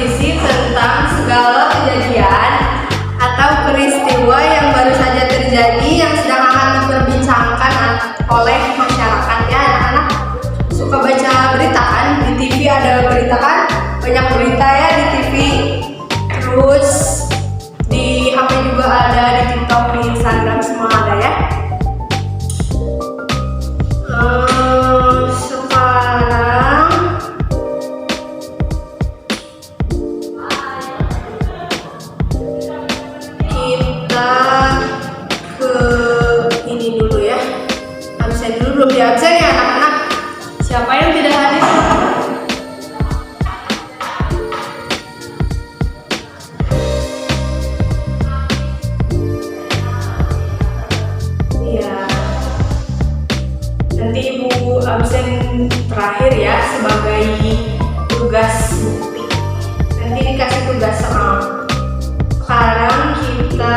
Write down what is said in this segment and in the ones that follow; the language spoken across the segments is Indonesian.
berisi tentang segala kejadian atau peristiwa yang baru saja terjadi yang sedang akan diperbincangkan oleh masyarakat. Ya, anak-anak suka baca berita kan? Di TV ada berita kan? Banyak berita ya di TV. Terus di HP juga ada, di TikTok, di Instagram semua ada ya. Sekarang kita ke ini dulu ya. Absen dulu, belum di absen ya anak-anak. Siapa yang tidak hadir? Nanti Ibu absen terakhir ya sebagai tugas bukti. Nanti dikasih tugas soal. Sekarang kita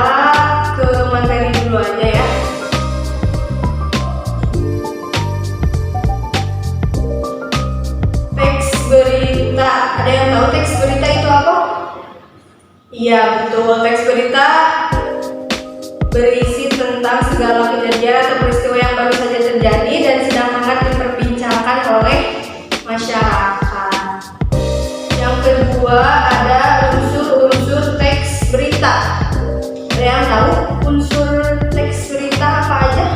ke materi dulu aja ya. Teks berita. Ada yang tahu teks berita itu apa? Iya betul, teks berita berisi tentang segala kejadian atau peristiwa yang baru saja terjadi dan sedang hangat diperbincangkan oleh masyarakat. Yang kedua ada unsur-unsur teks berita. Ada yang tahu unsur teks berita apa aja?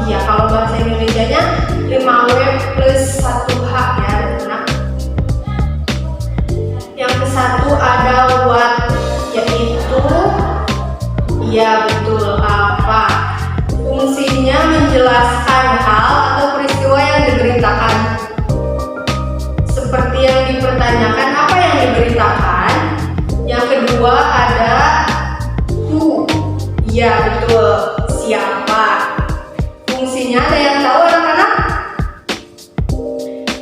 Ya, kalau bahasa Indonesianya 5W plus 1H ya anak. Yang ke-1 ada what, yaitu ya betul, apa. Fungsinya menjelaskan hal atau peristiwa yang diberitakan. Seperti yang dipertanyakan, apa yang diberitakan. Yang kedua ada who. Ya betul, siapa. Fungsinya ada yang tahu anak-anak?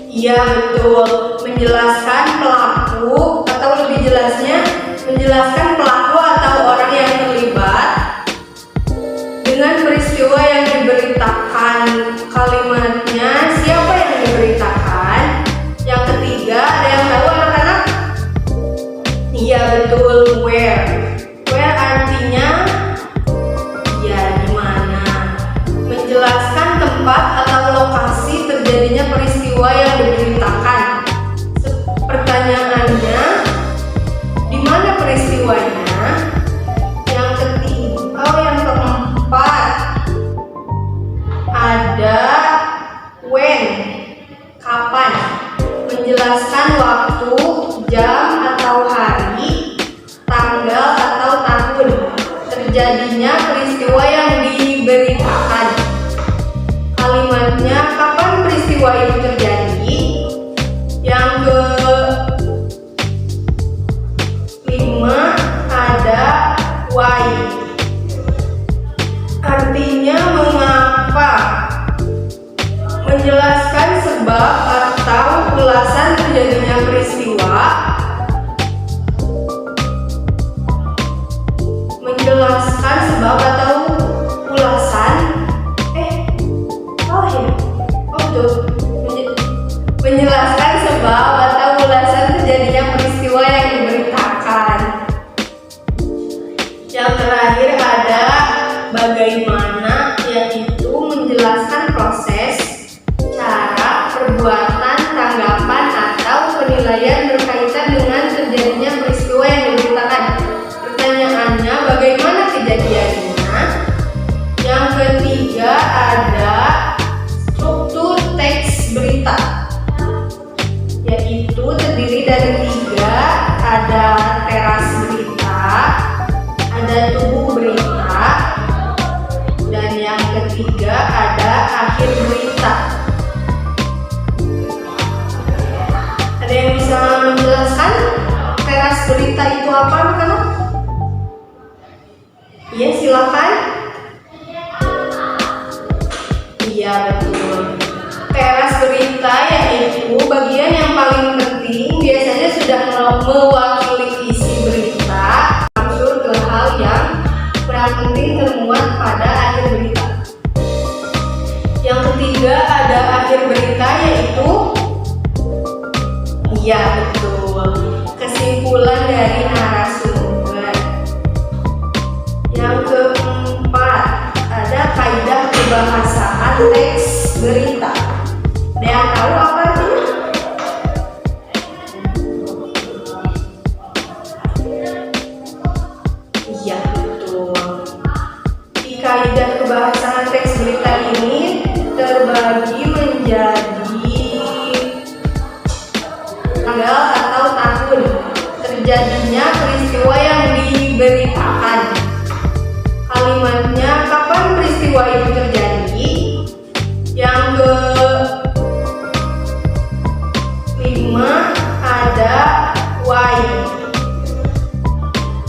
Iya betul, menjelaskan pelaku atau lebih jelasnya menjelaskan pelaku atau orang yang terlibat dengan peristiwa yang diberitakan. Kalimatnya siapa yang diberitakan. Yang ketiga ada yang tahu anak-anak? Iya betul, where. Where artinya ya di mana. Menjelaskan tempat atau lokasi terjadinya peristiwa yang diberitakan. Pertanyaannya, di mana peristiwanya? Yang ketiga, yang keempat ada when, kapan. Menjelaskan waktu, jam atau hari, tanggal atau tahun terjadinya peristiwa yang diberitakan. Kalimatnya kapan peristiwa itu terjadi. Yang ke-5 ada why, artinya mengapa. Menjelaskan sebab atau ulasan terjadinya peristiwa. Menjelaskan sebab atau ulasan menjelaskan sebab atau ulasan terjadinya peristiwa yang diberitakan. Yang terakhir ada bagaimana, yaitu menjelaskan proses, cara, perbuatan, tanggapan atau penilaian berkaitan dengan terjadinya peristiwa yang diberitakan. Pertanyaannya, bagaimana kejadiannya? Yang ketiga ada struktur teks berita, yaitu terdiri dari 3. Ada teras berita, ada tubuh berita, dan yang ketiga ada akhir berita. Ada yang bisa menjelaskan teras berita itu apa anak-anak? Iya silakan. Iya betul. Teras berita yaitu bagian yang paling penting, biasanya sudah mewakili isi berita, unsur ke hal yang kurang penting termuat pada akhir berita. Yang ketiga ada akhir berita, yaitu iya betul, kesimpulan dari narasumber. Yang keempat, ada kaidah kebahasaan teks berita. Ada yang tahu apa artinya? Iya, betul. Di kaidah kebahasaan teks berita ini terbagi menjadi tanggal atau tahun terjadinya peristiwa yang diberitakan. Kalimatnya kapan peristiwa itu terjadi. Yang kelima ada why.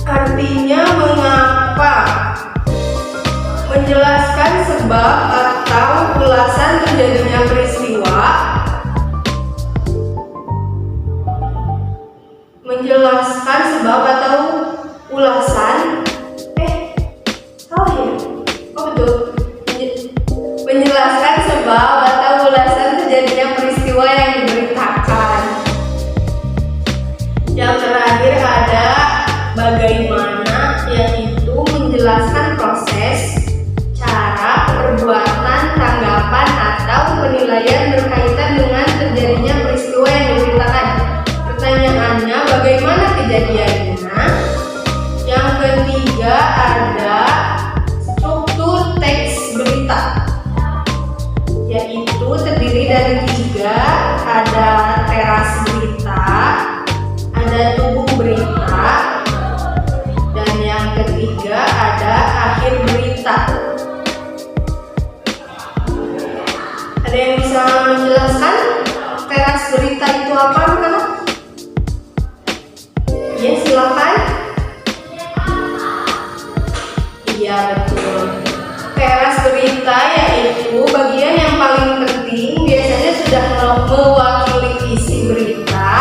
Artinya mengapa. Menjelaskan sebab atau ulasan terjadinya peristiwa. Menjelaskan sebab atau ulasan salah ya? Oh betul. Menjelaskan sebab atau ulasan terjadinya peristiwa yang diberitakan. Yang terakhir ada bagaimana, yaitu menjelaskan proses, cara, perbuatan, tanggapan, atau penilaian berkaitan dengan terjadinya peristiwa yang diberitakan. Pertanyaannya, bagaimana kejadiannya? Yang ketiga ada struktur teks berita, yaitu terdiri dari 3, ada teras berita, ada tubuh berita, dan yang ketiga ada akhir berita. Ada yang bisa menjelaskan teras berita itu apa, anak-anak? Ya, silakan. Iya, betul. Teras berita yaitu bagian yang paling penting, biasanya sudah mewakili isi berita.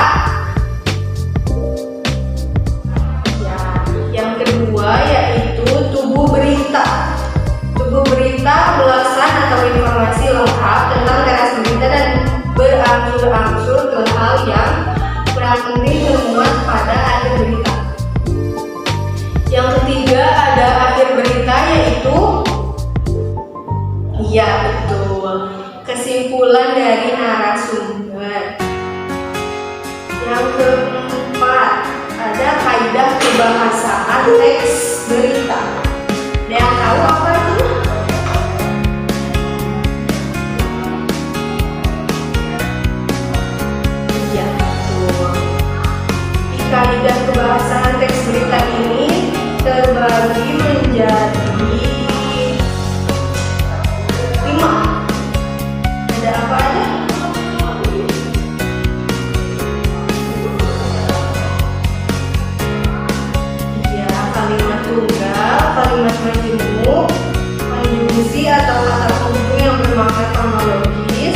Ya, yang kedua yaitu tubuh berita. Tubuh berita ulasan atau informasi lengkap tentang teras berita dan berangsur-angsur ke hal yang kurang penting bermuat pada akhir berita. Yang ketiga ada akhir berita, yaitu iya betul, kesimpulan dari narasumber. Yang keempat ada kaidah kebahasaan teks berita. Ada yang tahu apa itu? Iya betul. Di kaidah kebahasaan teks berita ini terbagi menjadi 5. Ada apa aja? Iya, kalimat tunggal, kalimat majemuk, konjungsi atau kata penghubung yang bermakna kronologis,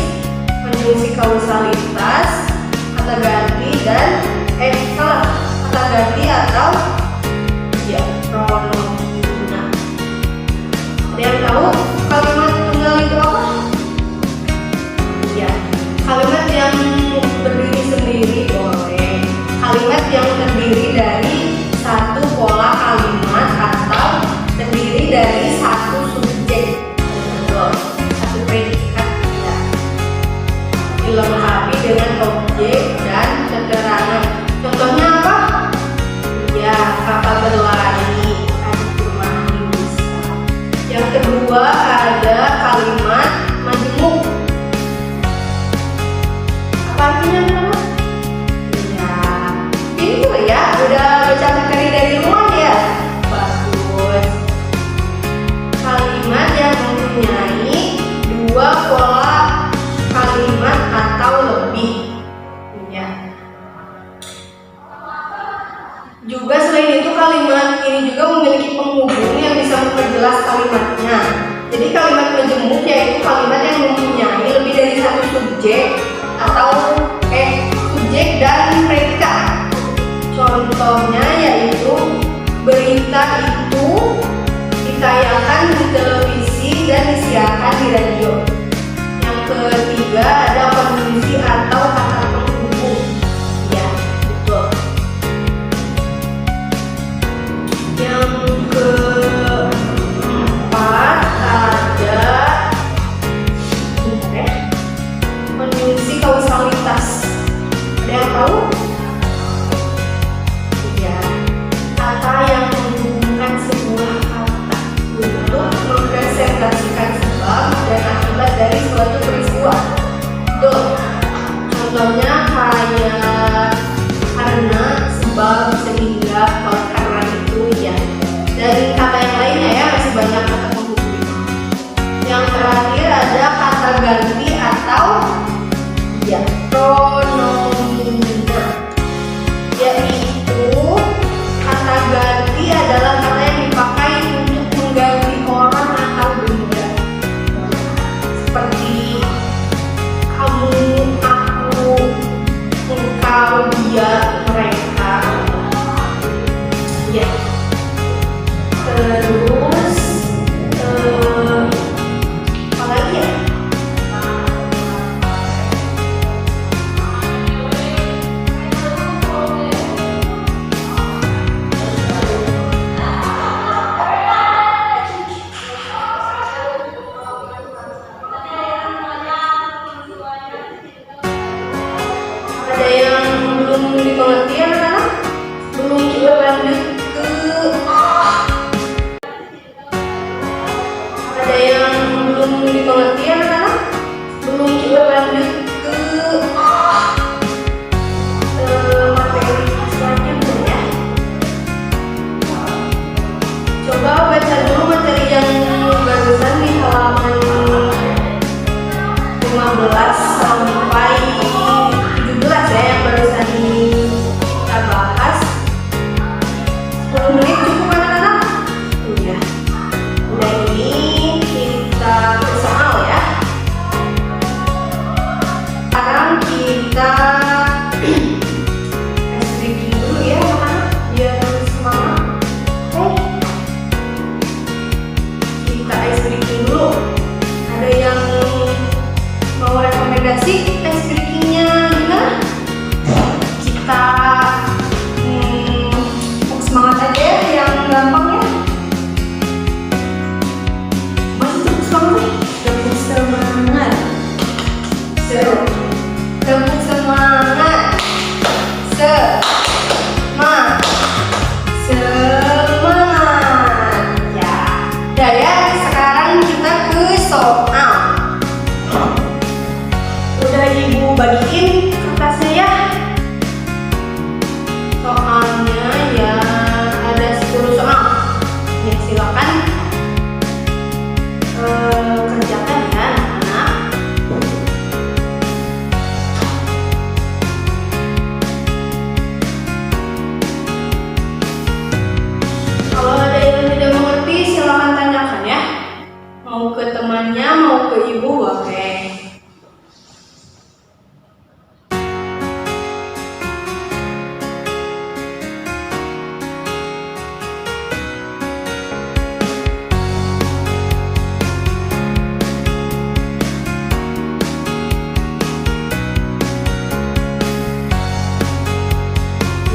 konjungsi kausalitas, kata ganti dan kata ganti atau pronomina. Ada yang tahu kalimat tunggal itu apa? Ya, kalimat yang berdiri sendiri boleh. Kalimat yang terdiri dari satu pola kalimat atau terdiri dari satu subjek, satu predikat, ya. Dilengkapi dengan objek dan keterangan. Contohnya apa? Ya, kapal berlari, adik bermain bisa. Yang kedua ada kalimat majemuk. Apa artinya, teman-teman? Ya, pintar ya, udah baca materi dari rumah ya. Bagus. Kalimat yang mempunyai 2 pola kalimat atau lebih. Ya. Juga selain itu kalimat ini juga memiliki penghubung yang bisa memperjelas kalimatnya. Jadi kalimat majemuk yaitu kalimat yang mempunyai lebih dari satu subjek atau subjek dan predikat. Contohnya yaitu berita itu ditayangkan di televisi dan disiarkan di radio. Yang ketiga ada konjungsi atau kata penghubung. Ya, betul.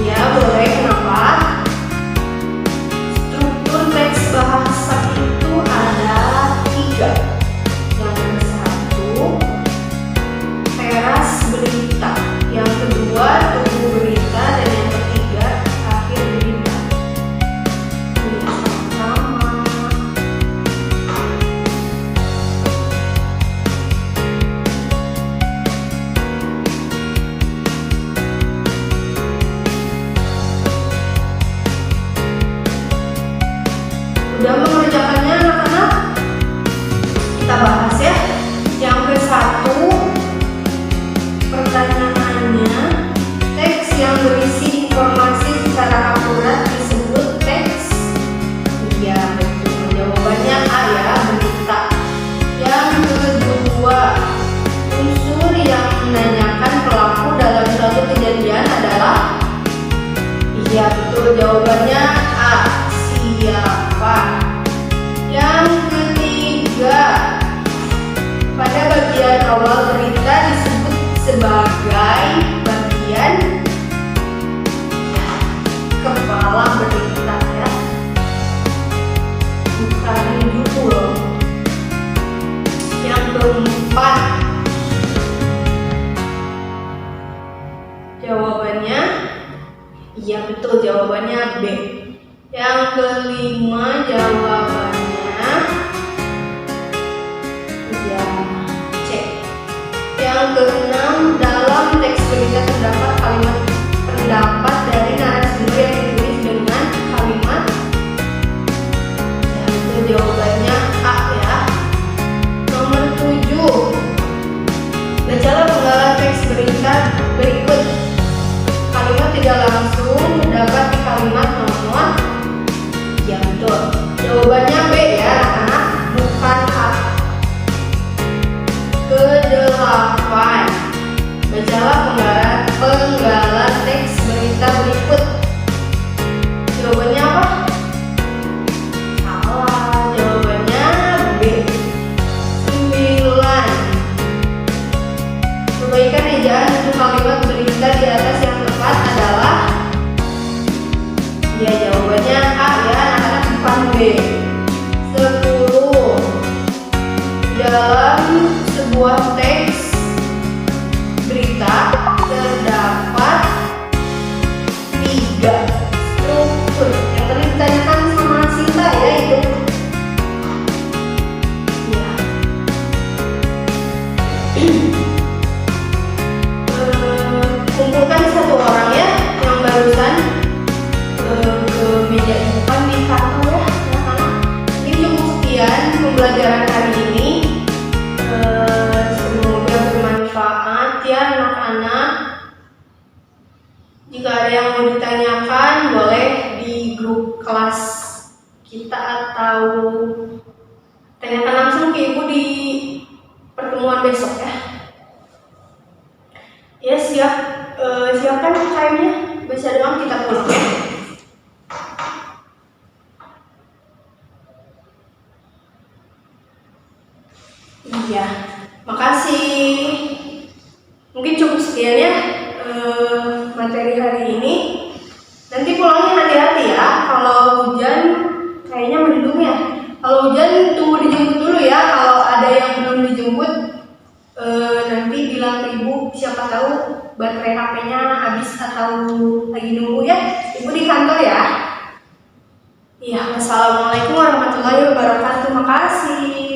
Ya, boleh. Kenapa? Struktur teks bahasa itu ada 3. Yang satu, teras berita. Yang kedua, tubuh berita. Dan yang ketiga, akhir berita. Ini sama-sama. Udah mengerjakannya anak-anak? Kita bahas ya. Yang ke satu, pertanyaannya, teks yang berisi informasi secara akurat disebut teks. Iya, betul. Jawabannya A ya, berita. Yang kedua, unsur yang menanyakan pelaku dalam suatu kejadian adalah. Iya, betul. Jawabannya A, siapa. Yang ketiga, pada bagian awal berita disebut sebagai bagian kepala berita ya, bukan judul. Yang keempat, jawabannya iya betul, jawabannya B. Yang kelima, jawabannya ya C. Yang keenam, dalam teks berita terdapat kalimat pendapat dari narasumber yang ditulis dengan kalimat. Ya, itu jawabannya A ya. Nomor 7, bacalah penggalan teks berita berikut. Kalimat tidak langsung terdapat di kalimat nomor. Ya betul. Jawabannya B ya anak-anak, bukan A. Ke-8, bacalah penggalan teks berita berikut. Jawabannya apa? Salah. Jawabannya B. 9, perbaikan ejaan untuk kalimat berita di atas yang tepat adalah. Ya, jawabannya A ya anak-anak, bukan B. 10, dalam sebuah teks berita terdapat 3 struktur yang tadi ditanyakan sama Sinta ya, itu ya. Kumpulkan 1 orang ya yang barusan ke meja ini, bukan di kantor ya anak-anak. Ini cukup sekian pembelajaran hari ini. Semoga bermanfaat ya anak-anak. Jika ada yang mau ditanyakan, boleh di grup kelas kita atau tanyakan langsung ke ibu di pertemuan besok ya. Ya siap, siapkan time-nya. Baca doang kita pulang ya. Iya, makasih. Mungkin cukup sekian ya materi hari ini. Nanti pulangnya hati-hati ya. Kalau hujan, kayaknya mendung ya. Kalau hujan tunggu dijemput dulu ya. Kalau ada yang belum dijemput, nanti bilang ke ibu. Siapa tahu baterai HP-nya habis atau lagi nunggu ya. Ibu di kantor ya. Iya, wassalamualaikum warahmatullahi wabarakatuh. Makasih.